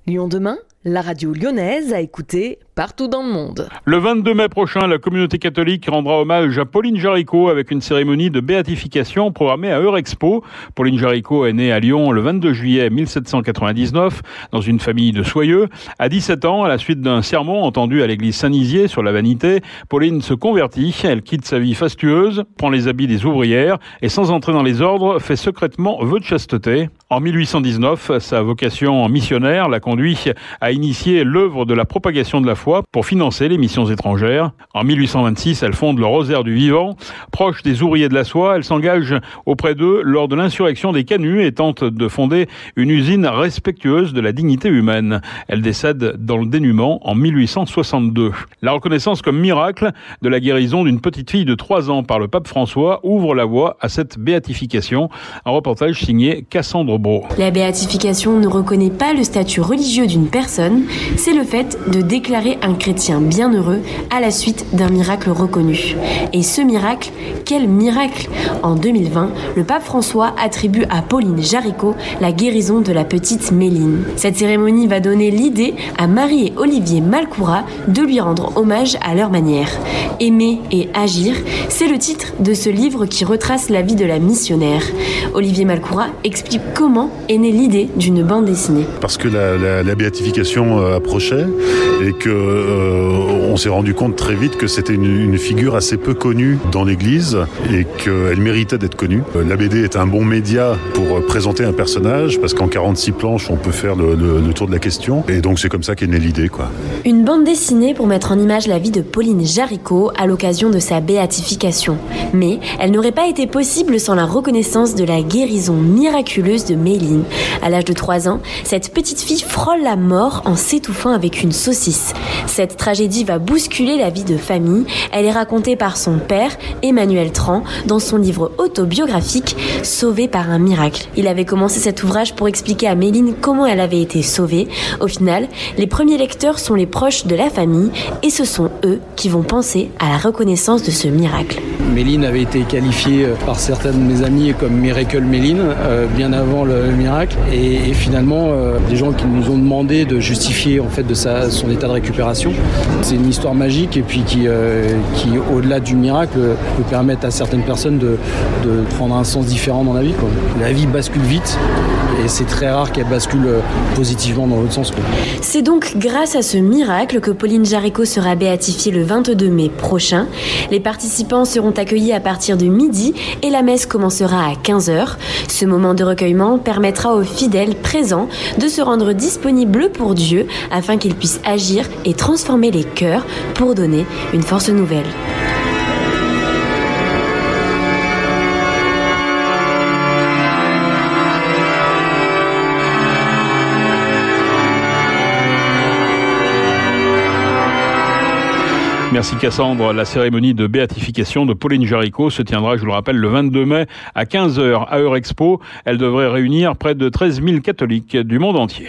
Lyon demain, la radio lyonnaise à écouter partout dans le monde. Le 22 mai prochain, la communauté catholique rendra hommage à Pauline Jaricot avec une cérémonie de béatification programmée à Eurexpo. Pauline Jaricot est née à Lyon le 22 juillet 1799 dans une famille de soyeux. À 17 ans, à la suite d'un sermon entendu à l'église Saint-Nizier sur la vanité, Pauline se convertit. Elle quitte sa vie fastueuse, prend les habits des ouvrières et sans entrer dans les ordres, fait secrètement vœu de chasteté. En 1819, sa vocation missionnaire la conduit à initier l'œuvre de la propagation de la foi pour financer les missions étrangères. En 1826, elle fonde le Rosaire du Vivant. Proche des ouvriers de la soie, elle s'engage auprès d'eux lors de l'insurrection des Canuts et tente de fonder une usine respectueuse de la dignité humaine. Elle décède dans le dénuement en 1862. La reconnaissance comme miracle de la guérison d'une petite fille de 3 ans par le pape François ouvre la voie à cette béatification. Un reportage signé Cassandre Brault. La béatification ne reconnaît pas le statut religieux d'une personne, c'est le fait de déclarer un chrétien bienheureux à la suite d'un miracle reconnu. Et ce miracle, quel miracle! En 2020, le pape François attribue à Pauline Jaricot la guérison de la petite Méline. Cette cérémonie va donner l'idée à Marie et Olivier Malcoura de lui rendre hommage à leur manière. Aimer et agir, c'est le titre de ce livre qui retrace la vie de la missionnaire. Olivier Malcoura explique comment est née l'idée d'une bande dessinée. Parce que la béatification approchait et que on s'est rendu compte très vite que c'était une figure assez peu connue dans l'Église et qu'elle méritait d'être connue. La BD est un bon média pour présenter un personnage parce qu'en 46 planches, on peut faire le tour de la question. Et donc c'est comme ça qu'est née l'idée, quoi. Une bande dessinée pour mettre en image la vie de Pauline Jaricot à l'occasion de sa béatification. Mais elle n'aurait pas été possible sans la reconnaissance de la guérison miraculeuse de Méline. À l'âge de 3 ans, cette petite fille frôle la mort en s'étouffant avec une saucisse. Cette tragédie va bousculer la vie de famille. Elle est racontée par son père, Emmanuel Tran, dans son livre autobiographique « Sauvée par un miracle ». Il avait commencé cet ouvrage pour expliquer à Méline comment elle avait été sauvée. Au final, les premiers lecteurs sont les proches de la famille et ce sont eux qui vont penser à la reconnaissance de ce miracle. Méline avait été qualifiée par certains de mes amis comme Miracle Méline, bien avant le miracle. Et finalement, des gens qui nous ont demandé de justifier en fait de son état de récupération. C'est une histoire magique et puis qui au-delà du miracle, peut permettre à certaines personnes de prendre un sens différent dans la vie, quoi. La vie bascule vite et c'est très rare qu'elle bascule positivement dans l'autre sens, quoi. C'est donc grâce à ce miracle que Pauline Jaricot sera béatifiée le 22 mai prochain. Les participants seront accueillis à partir de midi et la messe commencera à 15h. Ce moment de recueillement permettra aux fidèles présents de se rendre disponibles pour Dieu afin qu'il puisse agir et transformer les cœurs pour donner une force nouvelle. Merci Cassandre. La cérémonie de béatification de Pauline Jaricot se tiendra, je vous le rappelle, le 22 mai à 15h à Eurexpo. Elle devrait réunir près de 13 000 catholiques du monde entier.